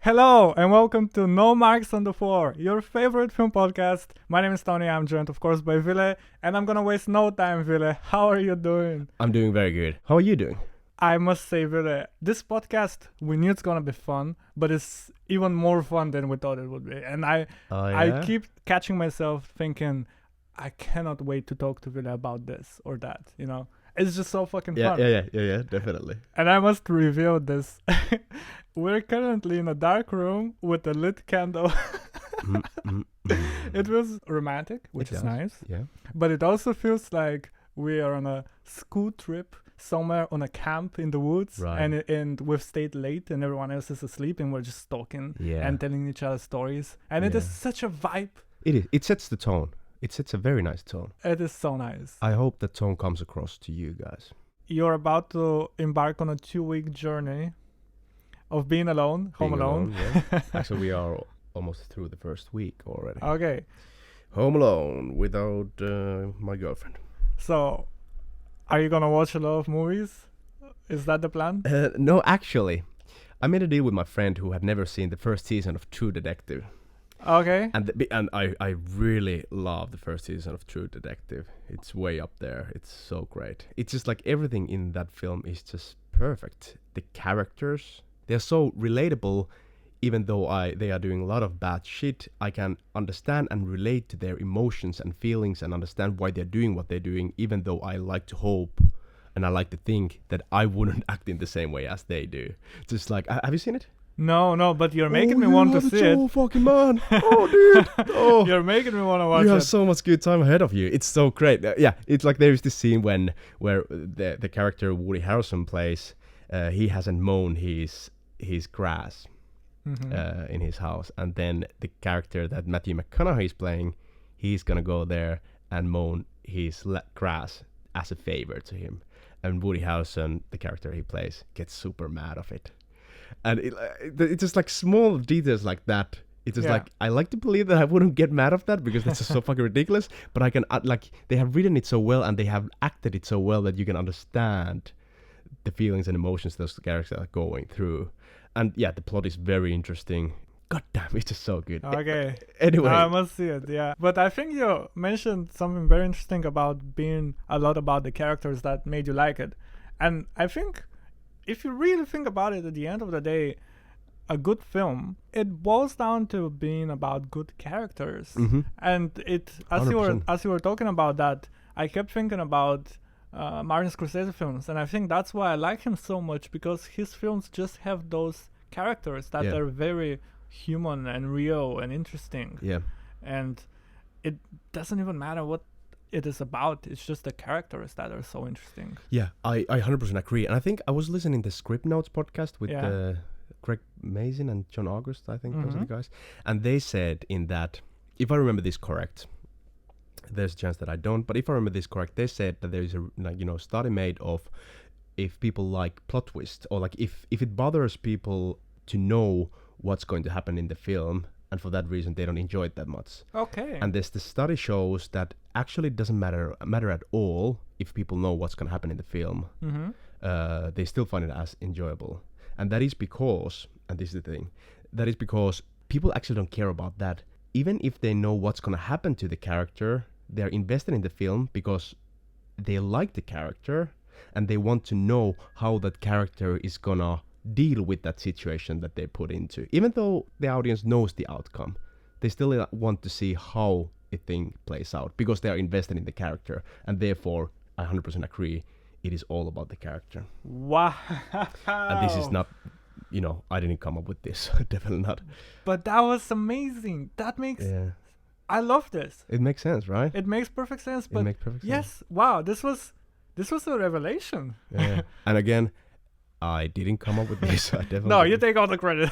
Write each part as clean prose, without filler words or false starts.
Hello and welcome to No Marks on the Floor, your favorite film podcast. My name is Toni, I'm joined of course by Ville, and I'm gonna waste no time, Ville. How are you doing? I'm doing very good. How are you doing? I must say, Ville, this podcast, we knew it's gonna be fun, but it's even more fun than we thought it would be. And I keep catching myself thinking, I cannot wait to talk to Ville about this or that, you know? It's just so fucking fun. Yeah, definitely. And I must reveal this. We're currently in a dark room with a lit candle. It was romantic, which is nice. Yeah. But it also feels like we are on a school trip somewhere on a camp in the woods. Right. And we've stayed late and everyone else is asleep and we're just talking and telling each other stories. And it is such a vibe. It is. It sets the tone. It sets a very nice tone. It is so nice. I hope that tone comes across to you guys. You're about to embark on a 2-week journey of being alone, home alone. Yeah. Actually, we are almost through the first week already. Okay. Home alone without my girlfriend. So, are you gonna watch a lot of movies? Is that the plan? No, actually, I made a deal with my friend who had never seen the first season of True Detective. Okay. And I really love the first season of True Detective. It's way up there. It's so great. It's just like everything in that film is just perfect. The characters, they're so relatable. Even though they are doing a lot of bad shit, I can understand and relate to their emotions and feelings and understand why they're doing what they're doing, even though I like to hope and I like to think that I wouldn't act in the same way as they do. Just like, have you seen it? No, but you're making me want to see it. Oh, fucking man. Oh, dude. Oh. You're making me want to watch it. You have so much good time ahead of you. It's so great. It's like there's this scene where the character Woody Harrelson plays, he hasn't mown his grass in his house. And then the character that Matthew McConaughey is playing, he's going to go there and mow his grass as a favor to him. And Woody Harrelson, the character he plays, gets super mad of it. And it's just like small details like that. It's just like, I like to believe that I wouldn't get mad of that because that's just so fucking ridiculous. But I can, they have written it so well and they have acted it so well that you can understand the feelings and emotions those characters are going through. And yeah, the plot is very interesting. God damn, it's just so good. Okay. Anyway. I must see it, yeah. But I think you mentioned something very interesting about being a lot about the characters that made you like it. And I think if you really think about it, at the end of the day, a good film, it boils down to being about good characters. And it, as you were talking about that, I kept thinking about Martin Scorsese films, and I think that's why I like him so much, because his films just have those characters that are very human and real and interesting. Yeah. And it doesn't even matter what it is about, it's just the characters that are so interesting. Yeah, I 100% agree. And I think I was listening to the Script Notes podcast with Greg Mazin and John August, I think those are the guys. And they said in that, if I remember this correct, there's a chance that I don't, but if I remember this correct, they said that there is a study made of if people like plot twist, or like if it bothers people to know what's going to happen in the film, and for that reason they don't enjoy it that much. Okay. And the study shows that actually it doesn't matter at all if people know what's going to happen in the film. They still find it as enjoyable. And that is because, and this is the thing, that is because people actually don't care about that. Even if they know what's going to happen to the character, they're invested in the film because they like the character and they want to know how that character is going to deal with that situation that they put into. Even though the audience knows the outcome, they still want to see how a thing plays out because they are invested in the character, and therefore I 100% agree, it is all about the character. Wow. And this is not, I didn't come up with this. Definitely not. But that was amazing. That makes I love this. It makes sense, right? It makes perfect sense. But it makes perfect sense. Yes, wow, this was a revelation. Yeah. And again, I didn't come up with this. I definitely No, you take all the credit.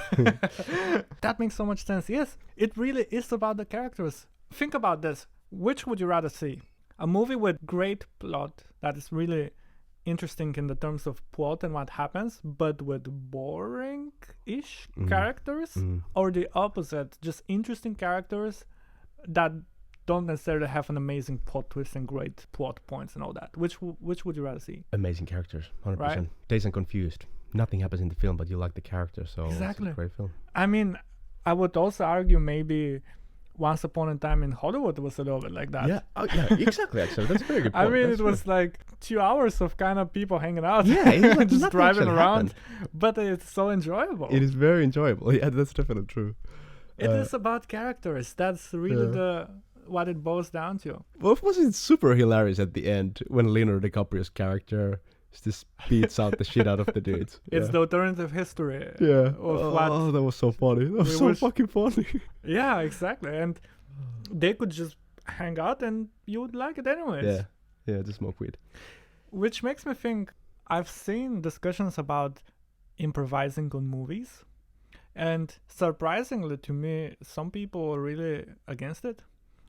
That makes so much sense. Yes, it really is about the characters. Think about this. Which would you rather see? A movie with great plot that is really interesting in the terms of plot and what happens, but with boring-ish characters, or the opposite, just interesting characters that don't necessarily have an amazing plot twist and great plot points and all that. Which would you rather see? Amazing characters, 100%. Right? Dazed and Confused. Nothing happens in the film, but you like the character, so Exactly. it's a great film. I mean, I would also argue maybe Once Upon a Time in Hollywood was a little bit like that. Yeah, exactly. Actually, that's a very good I point. mean, That's it was like 2 hours of kind of people hanging out, Yeah, it was like just nothing driving actually around, happened. but it's so enjoyable. It is very enjoyable. Yeah, that's definitely true. It is about characters. That's really Yeah. what it boils down to. Well, was it super hilarious at the end when Leonardo DiCaprio's character just beats out the shit out of the dudes? It's Yeah. the alternative history. Yeah. Of what Oh, that was so funny. That was we so wish- fucking funny. Yeah, exactly. And they could just hang out and you would like it anyways. Yeah. Yeah, just smoke weed. Which makes me think I've seen discussions about improvising on movies. And surprisingly to me, some people are really against it.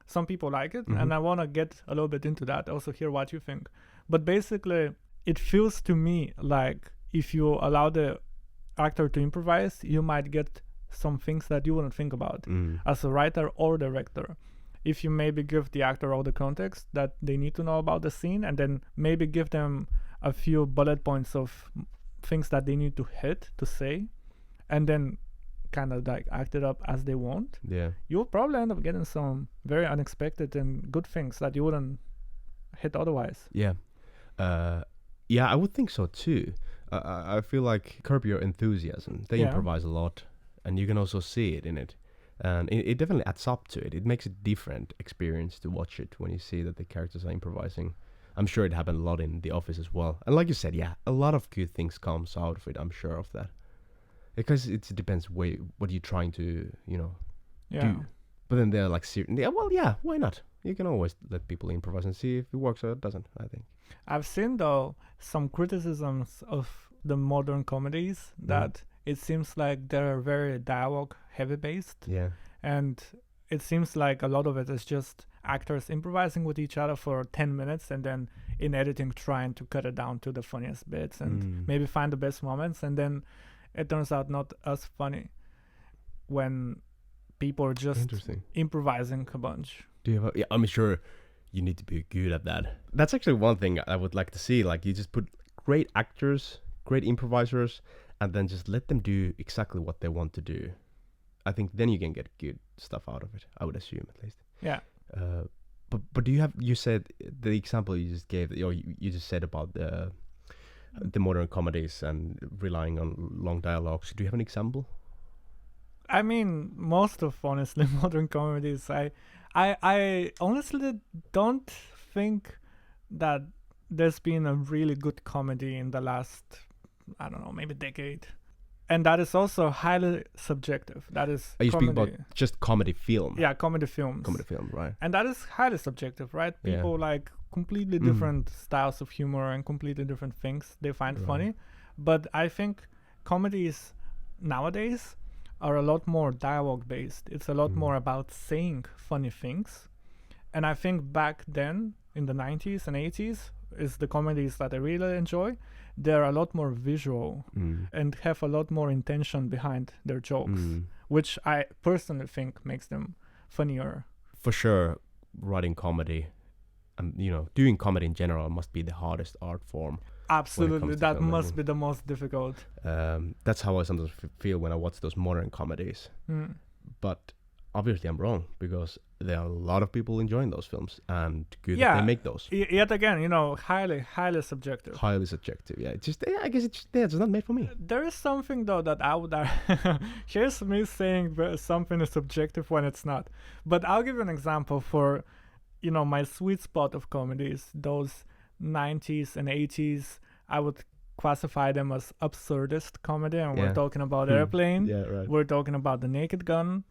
Some people like it. Mhm. And I want to get a little bit into that, also hear what you think. But basically, it feels to me like if you allow the actor to improvise, you might get some things that you wouldn't think about Mm. as a writer or director. If you maybe give the actor all the context that they need to know about the scene, and then maybe give them a few bullet points of things that they need to hit to say, and then kind of like act it up as they want, Yeah. you'll probably end up getting some very unexpected and good things that you wouldn't hit otherwise. Yeah. Yeah, I would think so too. I feel like Curb Your Enthusiasm, they Yeah. improvise a lot, and you can also see it in it. And it definitely adds up to it. It makes a different experience to watch it when you see that the characters are improvising. I'm sure it happened a lot in The Office as well. And like you said, yeah, a lot of good things comes out of it. I'm sure of that. Because it depends what you're trying to, Yeah. do. But then they're like, yeah, well, yeah, why not? You can always let people improvise and see if it works or it doesn't, I think. I've seen though some criticisms of the modern comedies that it seems like they're very dialogue heavy based, Yeah. and it seems like a lot of it is just actors improvising with each other for 10 minutes and then in editing trying to cut it down to the funniest bits and maybe find the best moments, and then it turns out not as funny when people are just Interesting. improvising a bunch. Do you have yeah, I'm sure you need to be good at that. That's actually one thing I would like to see. Like, you just put great actors, great improvisers, and then just let them do exactly what they want to do. I think then you can get good stuff out of it, I would assume, at least. Yeah. But do you said the example you just gave, or you just said about the modern comedies and relying on long dialogues. Do you have an example? I mean, most of honestly modern comedies, I honestly don't think that there's been a really good comedy in the last, I don't know, maybe decade. And that is also highly subjective. That is Are you comedy. speaking about just comedy film? Yeah, comedy films. Comedy film, right? And that is highly subjective, right? Yeah. People like completely different styles of humor and completely different things they find funny. But I think comedies nowadays are a lot more dialogue based. It's a lot more about saying funny things. And I think back then in the 90s and 80s is the comedies that I really enjoy. They're a lot more visual and have a lot more intention behind their jokes, which I personally think makes them funnier. For sure, writing comedy, doing comedy in general must be the hardest art form. Absolutely, to that filmmaking. must be the most difficult. That's how I sometimes feel when I watch those modern comedies. But obviously I'm wrong, because there are a lot of people enjoying those films, and good that they make those. Yet again, highly subjective. Highly subjective, yeah. It's just, I guess it's not made for me. There is something though that I would here's me saying something is subjective when it's not. But I'll give you an example for my sweet spot of comedies, those 90s and 80s. I would classify them as absurdist comedy, and we're talking about Airplane. Yeah, right. We're talking about The Naked Gun,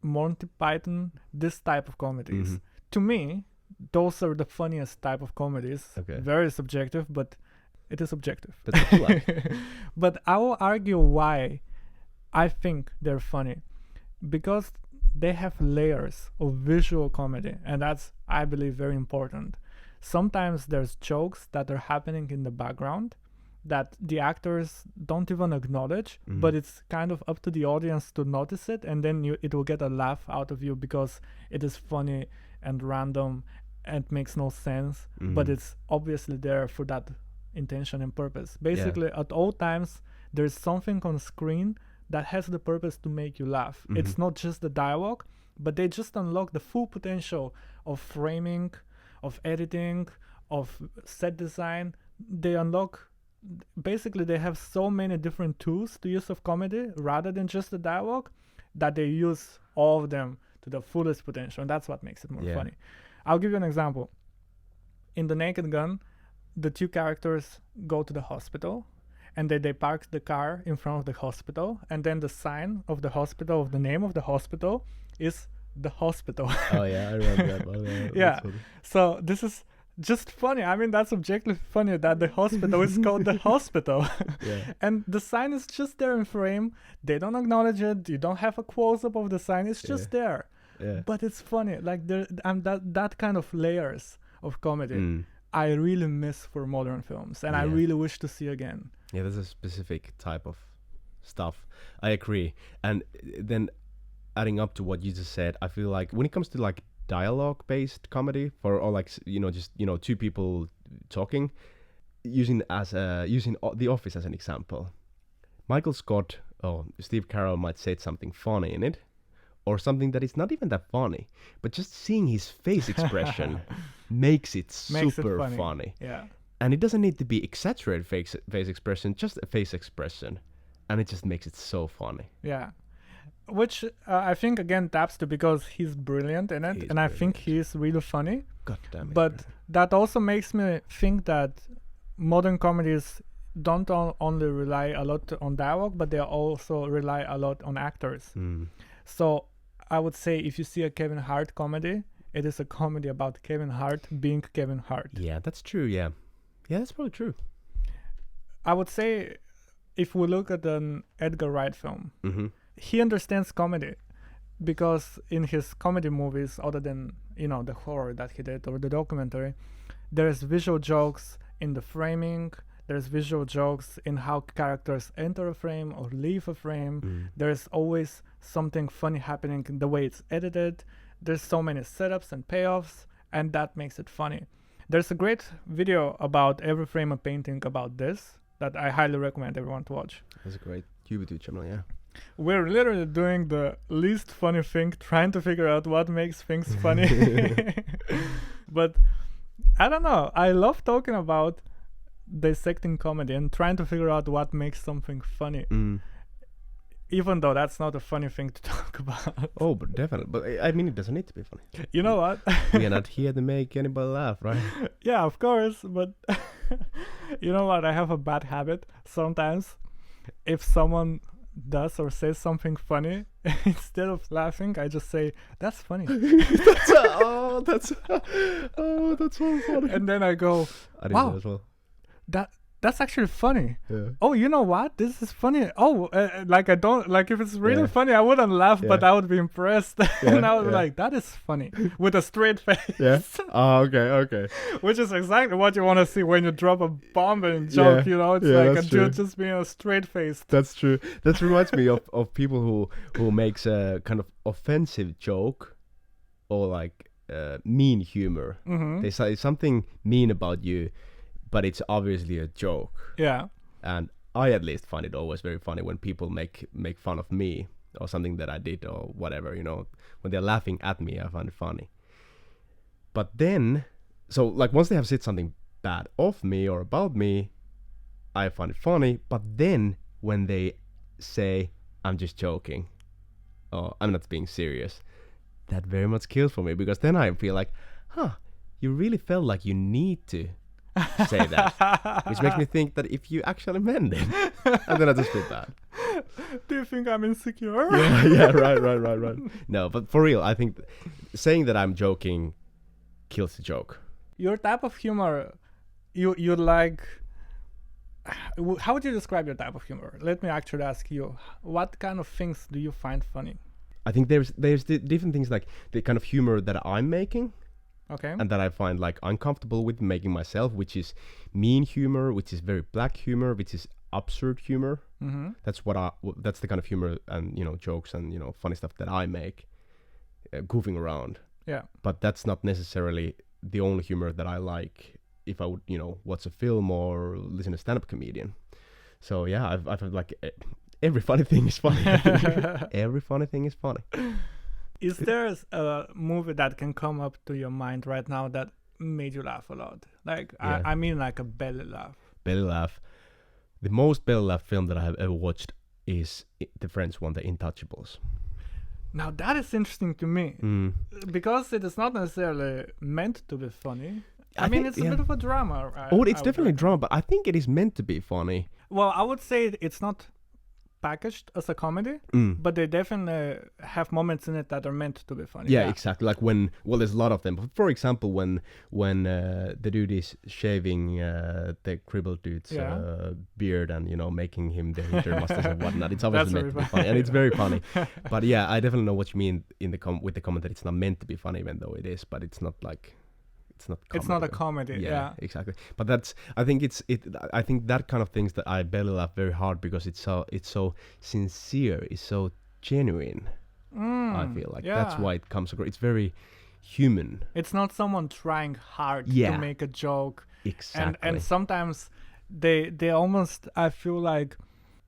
Monty Python, this type of comedies. To me, those are the funniest type of comedies. Okay. Very subjective, but it is objective. That's what you like. But I will argue why I think they're funny. Because they have layers of visual comedy, and that's, I believe, very important. Sometimes there's jokes that are happening in the background that the actors don't even acknowledge, but it's kind of up to the audience to notice it, and then it will get a laugh out of you because it is funny and random and makes no sense, but it's obviously there for that intention and purpose. Basically, at all times, there's something on screen that has the purpose to make you laugh. Mm-hmm. It's not just the dialogue, but they just unlock the full potential of framing, of editing, of set design. They unlock, basically they have so many different tools to use of comedy rather than just the dialogue, that they use all of them to the fullest potential, and that's what makes it more funny. I'll give you an example. In The Naked Gun, the two characters go to the hospital, and they park the car in front of the hospital, and then the sign of the hospital, of the name of the hospital, is the hospital. Oh yeah, I remember that. Oh, yeah, Yeah. So this is just funny. I mean, that's objectively funny that the hospital is called the hospital. Yeah. And the sign is just there in frame. They don't acknowledge it. You don't have a close-up of the sign. It's just there. Yeah. But it's funny. Like that kind of layers of comedy I really miss for modern films, and I really wish to see again. Yeah, there's a specific type of stuff. I agree. And then adding up to what you just said, I feel like when it comes to like dialogue-based comedy, or like just two people talking, using The Office as an example, Michael Scott or Steve Carell might say something funny in it, or something that is not even that funny, but just seeing his face expression makes it super funny. Yeah. And it doesn't need to be exaggerated face expression, just a face expression, and it just makes it so funny. Yeah. Which I think again taps to because he's brilliant in it, I think he's really funny. God damn it. But that also makes me think that modern comedies don't only rely a lot on dialogue, but they also rely a lot on actors. So I would say if you see a Kevin Hart comedy, it is a comedy about Kevin Hart being Kevin Hart. Yeah, that's true. Yeah, that's probably true. I would say if we look at an Edgar Wright film, he understands comedy, because in his comedy movies, other than the horror that he did or the documentary, there's visual jokes in the framing. There's visual jokes in how characters enter a frame or leave a frame. There's always something funny happening in the way it's edited. There's so many setups and payoffs, and that makes it funny. There's a great video about Every Frame a Painting about this that I highly recommend everyone to watch. That's a great YouTube channel, yeah. We're literally doing the least funny thing, trying to figure out what makes things funny. But I don't know. I love talking about dissecting comedy and trying to figure out what makes something funny. Even though that's not a funny thing to talk about. Oh, but definitely. But I mean, it doesn't need to be funny. You know what? We are not here to make anybody laugh, right? Yeah, of course. But you know what? I have a bad habit. Sometimes if someone does or says something funny, instead of laughing, I just say, that's funny. that's so funny. And then I go, I do wow, that as well. That's actually funny. Yeah. Oh, you know what? This is funny. Oh, like I don't like if it's really funny, I wouldn't laugh, but I would be impressed. And I would be like, that is funny, with a straight face. Yeah. Oh, okay. Which is exactly what you want to see when you drop a bombing joke. It's like a dude just being a straight face. That's true. That reminds me of people who makes a kind of offensive joke, or like mean humor. They say something mean about you, but it's obviously a joke. Yeah. And I at least find it always very funny when people make fun of me or something that I did or whatever, when they're laughing at me, I find it funny. But then, so like once they have said something bad of me or about me, I find it funny. But then when they say, I'm just joking, or I'm not being serious, that very much kills for me, because then I feel like, you really felt like you need to say that, which makes me think that if you actually meant it, and then I just feel bad. Do you think I'm insecure? Yeah, right. No, but for real, I think saying that I'm joking kills the joke. Your type of humor, you like. How would you describe your type of humor? Let me actually ask you, what kind of things do you find funny? I think there's the different things, like the kind of humor that I'm making. Okay. And that I find like uncomfortable with making myself, which is mean humor, which is very black humor, which is absurd humor. That's that's the kind of humor and jokes and funny stuff that I make, goofing around. Yeah. But that's not necessarily the only humor that I like if I would watch a film or listen to stand-up comedian. So yeah, I've had like every funny thing is funny. Every funny thing is funny. Is there a movie that can come up to your mind right now that made you laugh a lot? Like, Yeah. I mean like a belly laugh. Belly laugh. The most belly laugh film that I have ever watched is the French one, The Intouchables. Now that is interesting to me because it is not necessarily meant to be funny. I mean, it's a bit of a drama. It's definitely drama, but I think it is meant to be funny. Well, I would say it's not packaged as a comedy, but they definitely have moments in it that are meant to be funny. Yeah, exactly. Like there's a lot of them. For example, when the dude is shaving the crippled dude's beard and making him the Hitler mustache and whatnot, it's obviously meant to be funny, and it's very funny. But yeah, I definitely know what you mean with the comment that it's not meant to be funny, even though it is. But it's not like. It's not a comedy. Yeah, exactly. But I think I think that kind of things that I belly laugh very hard because it's so sincere, it's so genuine. I feel like that's why it comes across. It's very human. It's not someone trying hard to make a joke. Exactly. And sometimes they almost, I feel like,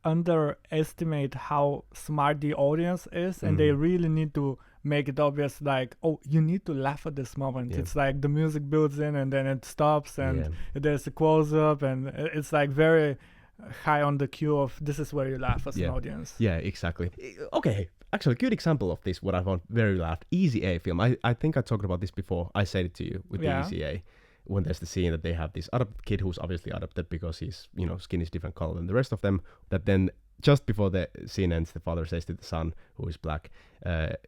underestimate how smart the audience is, and they really need to make it obvious, like, oh, you need to laugh at this moment. It's like the music builds in and then it stops and there's a close-up, and it's like very high on the cue of this is where you laugh as an audience. Yeah, exactly. Okay, actually, a good example of this, what I found very laughed, Easy A film. I think I talked about this before. I said it to you with the Easy A. When there's the scene that they have this adopted kid who's obviously adopted because his skin is different color than the rest of them, that then just before the scene ends, the father says to the son, who is black,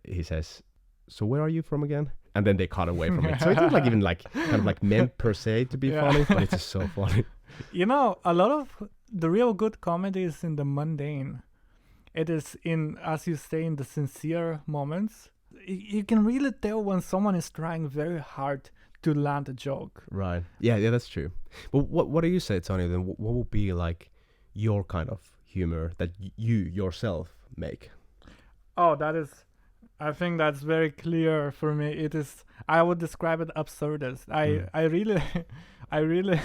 he says, "So where are you from again?" And then they cut away from it. So it's not like even like kind of like meant per se to be funny, but it's just so funny. A lot of the real good comedy is in the mundane. It is in, as you say, in the sincere moments. You can really tell when someone is trying very hard to land a joke. Right. Yeah, that's true. But what do you say, Toni? Then what would be like your kind of humor that you yourself make? Oh, I think that's very clear for me. It is, I would describe it absurdist. I really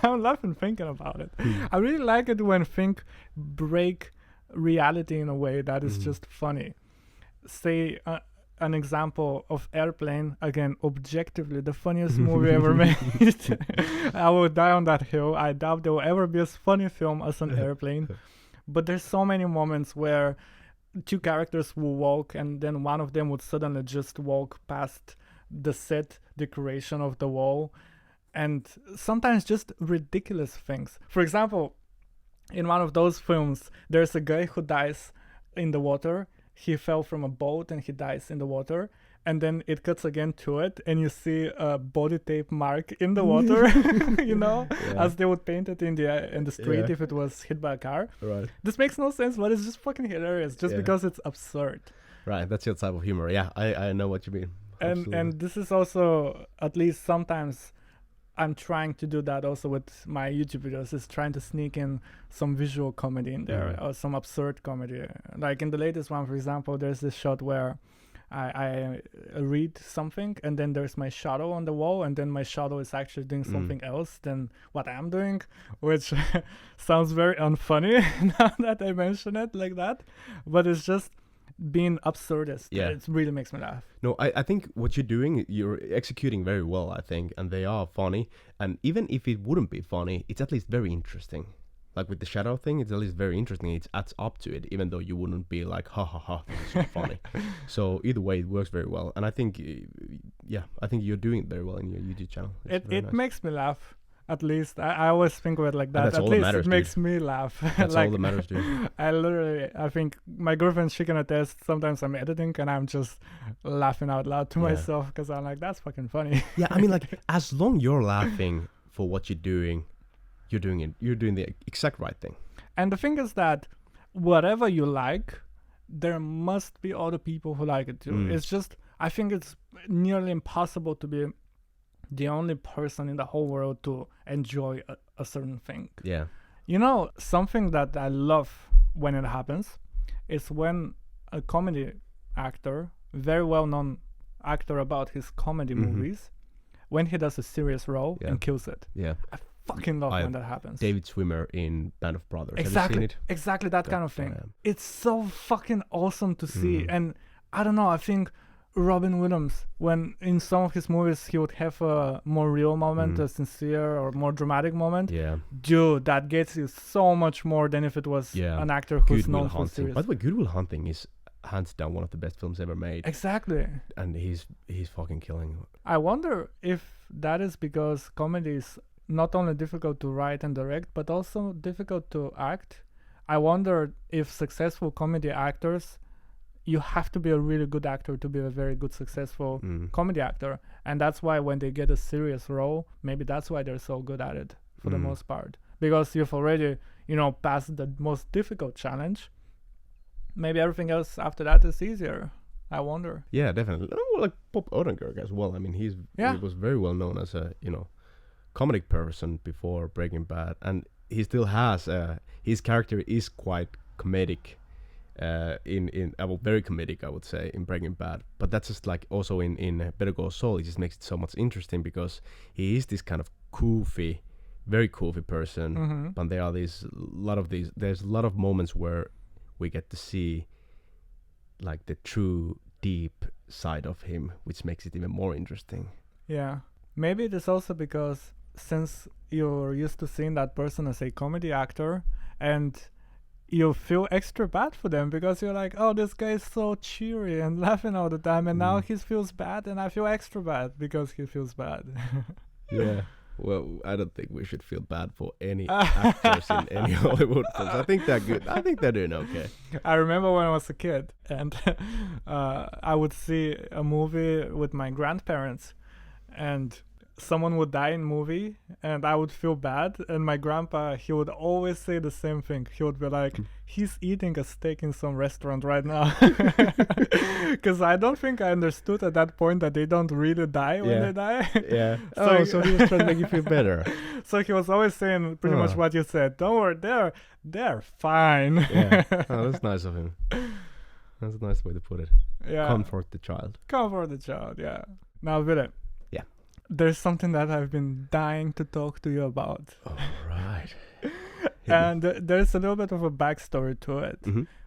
I'm laughing thinking about it. I really like it when things break reality in a way that is just funny. Say an example of Airplane, again, objectively the funniest movie ever made. I will die on that hill. I doubt there will ever be a funny film as an Airplane. But there's so many moments where two characters will walk and then one of them would suddenly just walk past the set decoration of the wall, and sometimes just ridiculous things. For example, in one of those films, there's a guy who dies in the water. He fell from a boat and he dies in the water, and then it cuts again to it and you see a body tape mark in the water, as they would paint it in the street if it was hit by a car. Right. This makes no sense, but it's just fucking hilarious just because it's absurd. Right, that's your type of humor. Yeah, I know what you mean. And this is also, at least sometimes, I'm trying to do that also with my YouTube videos, is trying to sneak in some visual comedy in there, or some absurd comedy. Like in the latest one, for example, there's this shot where I read something and then there's my shadow on the wall, and then my shadow is actually doing something else than what I'm doing, which sounds very unfunny now that I mention it like that. But it's just being absurdist. It really makes me laugh. No, I think what you're doing, you're executing very well, I think, and they are funny. And even if it wouldn't be funny, it's at least very interesting. Like with the shadow thing, it's at least very interesting. It adds up to it, even though you wouldn't be like, ha ha ha, this is so funny. So either way, it works very well. And I think, I think you're doing it very well in your YouTube channel. It nice. Makes me laugh. At least I always think of it like that. At least it makes me laugh. That's all that matters, dude. I think my girlfriend, she can attest. Sometimes I'm editing and I'm just laughing out loud to myself because I'm like, that's fucking funny. Yeah, I mean, like, as long you're laughing for what you're doing the exact right thing. And the thing is that whatever you like, there must be other people who like it too. It's just, I think it's nearly impossible to be the only person in the whole world to enjoy a certain thing. Yeah. Something that I love when it happens is when a comedy actor, very well-known actor about his comedy movies, when he does a serious role and kills it. Yeah. I fucking love when that happens. David Schwimmer in Band of Brothers. Exactly. Have you seen it? Exactly that kind of thing. It's so fucking awesome to see. And I don't know, I think Robin Williams, when in some of his movies he would have a more real moment, a sincere or more dramatic moment. Yeah. Dude, that gets you so much more than if it was an actor who's known for serious. By the way, Good Will Hunting is hands down one of the best films ever made. Exactly. And he's fucking killing. I wonder if that is because comedy is not only difficult to write and direct, but also difficult to act. I wonder if successful comedy actors, you have to be a really good actor to be a very good, successful comedy actor. And that's why when they get a serious role, maybe that's why they're so good at it for the most part. Because you've already, passed the most difficult challenge. Maybe everything else after that is easier. I wonder. Yeah, definitely. Like Bob Odenkirk as well. I mean, he was very well known as a, comedic person before Breaking Bad. And he still has, his character is quite comedic. Very comedic, I would say, in Breaking Bad, but that's just like also in Better Call Saul. It just makes it so much interesting because he is this kind of very goofy person. But there's a lot of moments where we get to see like the true deep side of him, which makes it even more interesting. Yeah, maybe it is also because since you're used to seeing that person as a comedy actor and you feel extra bad for them because you're like, oh, this guy is so cheery and laughing all the time, and now he feels bad, and I feel extra bad because he feels bad. Yeah. Well, I don't think we should feel bad for any actors in any Hollywood films. I think they're good. I think they're doing okay. I remember when I was a kid, and I would see a movie with my grandparents, and someone would die in movie and I would feel bad, and my grandpa, he would always say the same thing. He would be like, he's eating a steak in some restaurant right now. Because I don't think I understood at that point that they don't really die when they die. Yeah. So he was trying to make you feel better. So he was always saying pretty much what you said. Don't worry, they're fine. Yeah. Oh, that's nice of him. That's a nice way to put it. Yeah. Comfort the child, yeah. Now, Ville. Yeah. There's something that I've been dying to talk to you about. All right. And there's a little bit of a backstory to it.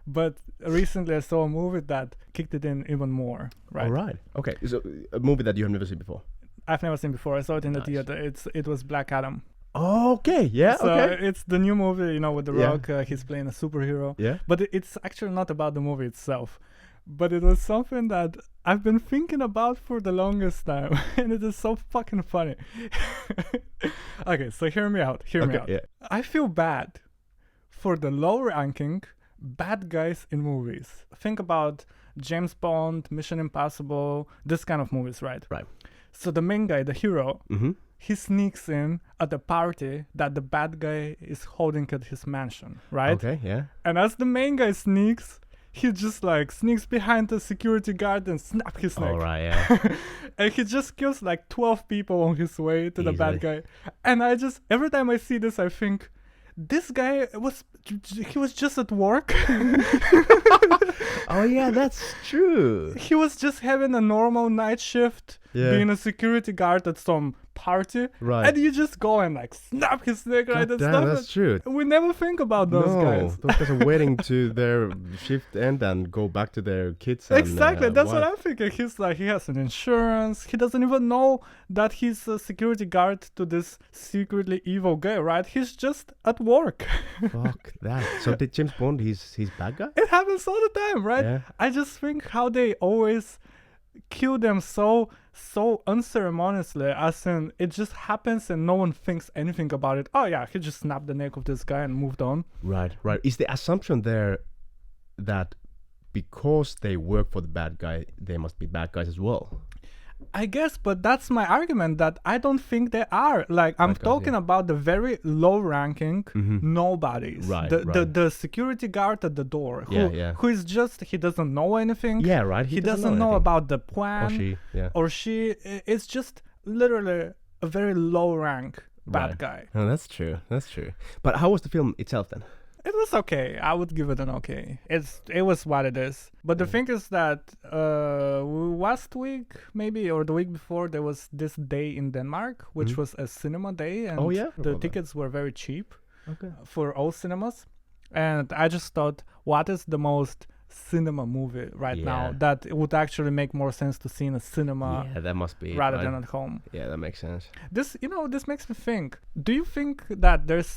But recently I saw a movie that kicked it in even more. Right. All right. Okay. So a movie that you have never seen before. I've never seen before. I saw it in the theater. It was Black Adam. Okay. Yeah. So okay. It's the new movie, with The Rock. He's playing a superhero. Yeah. But it's actually not about the movie itself. But it was something that I've been thinking about for the longest time. And it is so fucking funny. Okay, so hear me out. Yeah. I feel bad for the low-ranking bad guys in movies. Think about James Bond, Mission Impossible, this kind of movies, right? Right. So the main guy, the hero, he sneaks in at the party that the bad guy is holding at his mansion, right? Okay, yeah. And as the main guy sneaks, he just sneaks behind the security guard and snap his neck. All right, yeah. And he just kills 12 people on his way to the bad guy. And every time I see this, I think, this guy was just at work. Oh yeah, that's true. He was just having a normal night shift, being a security guard at some party, right? And you just go and snap his neck, right? And damn, that's true. We never think about those guys. Those guys are waiting to their shift end and go back to their kids. Exactly, that's what I'm thinking. He's he has an insurance. He doesn't even know that he's a security guard to this secretly evil guy, right? He's just at work. Fuck that. So did James Bond, he's bad guy? It happens all the time, right? Yeah. I just think how they always kill them so unceremoniously, as in it just happens and no one thinks anything about it. Oh yeah, he just snapped the neck of this guy and moved on. Right. Is the assumption there that because they work for the bad guy, they must be bad guys as well? I guess, but that's my argument, that I don't think they are. I'm talking about the very low-ranking nobodies. Right, the security guard at the door, who is just, he doesn't know anything. Yeah, right. He doesn't know about the plan. Or she. It's just literally a very low-rank bad guy. Oh, that's true. But how was the film itself then? It was okay. I would give it an okay. It was what it is. But the thing is that last week maybe or the week before there was this day in Denmark, which was a cinema day, and the tickets were very cheap for all cinemas. And I just thought, what is the most cinema movie right now that it would actually make more sense to see in a cinema that must be rather than at home? Yeah, that makes sense. This makes me think, do you think that there's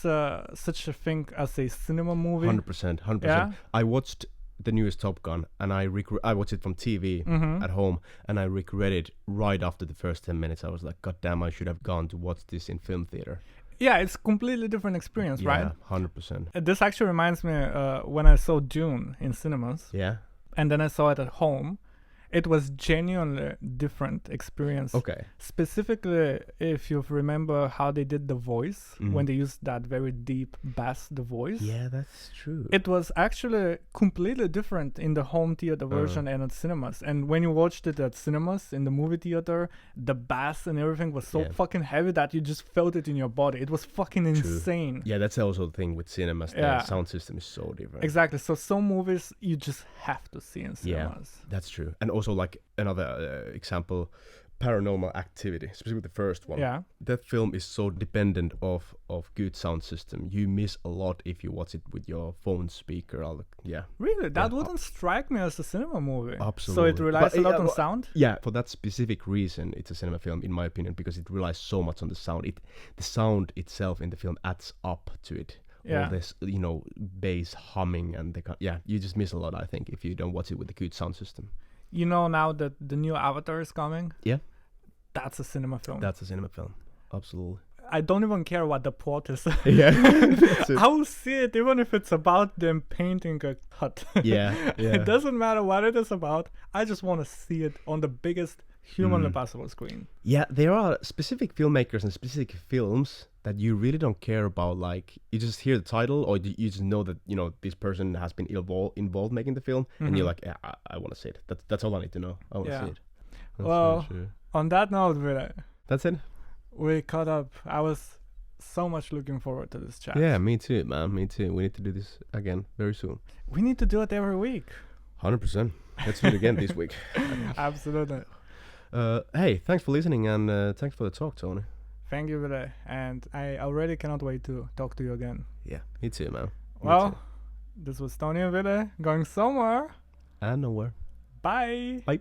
such a thing as a cinema movie? 100%. Yeah? I watched the newest Top Gun, and I watched it from TV at home, and I regretted right after the first 10 minutes. I was like, God damn, I should have gone to watch this in film theater. Yeah, it's completely different experience, right? Yeah, 100%. This actually reminds me when I saw Dune in cinemas. Yeah. And then I saw it at home. It was genuinely different experience. Okay. Specifically, if you remember how they did the voice, when they used that very deep bass, the voice. Yeah, that's true. It was actually completely different in the home theater version and at cinemas. And when you watched it at cinemas, in the movie theater, the bass and everything was so fucking heavy that you just felt it in your body. It was fucking insane. Yeah, that's also the thing with cinemas. The sound system is so different. Exactly. So some movies you just have to see in cinemas. Yeah, that's true. And also like another example, Paranormal Activity, specifically the first one. Yeah. That film is so dependent of good sound system. You miss a lot if you watch it with your phone speaker. Really? That wouldn't strike me as a cinema movie. Absolutely. So it relies a lot on sound? Yeah, for that specific reason, it's a cinema film, in my opinion, because it relies so much on the sound. The sound itself in the film adds up to it. Yeah. All this, bass humming and you just miss a lot, I think, if you don't watch it with a good sound system. You know now that the new Avatar is coming? Yeah. That's a cinema film. That's a cinema film. Absolutely. I don't even care what the plot is. Yeah. I will see it even if it's about them painting a hut. Yeah. It doesn't matter what it is about. I just want to see it on the biggest humanly possible screen. Yeah, there are specific filmmakers and specific films that you really don't care about. Like, you just hear the title, or you just know that this person has been involved making the film, and you're like, yeah, I want to see it. That's all I need to know. I want to see it. Well, on that note, Ville, that's it. We caught up. I was so much looking forward to this chat. Yeah, me too, man. Me too. We need to do this again very soon. We need to do it every week. 100%. Let's do it again this week. Absolutely. Hey, thanks for listening, and thanks for the talk, Tony. Thank you, Ville. And I already cannot wait to talk to you again. Yeah, me too, man. Well, this was Toni and Ville going somewhere. And nowhere. Bye. Bye.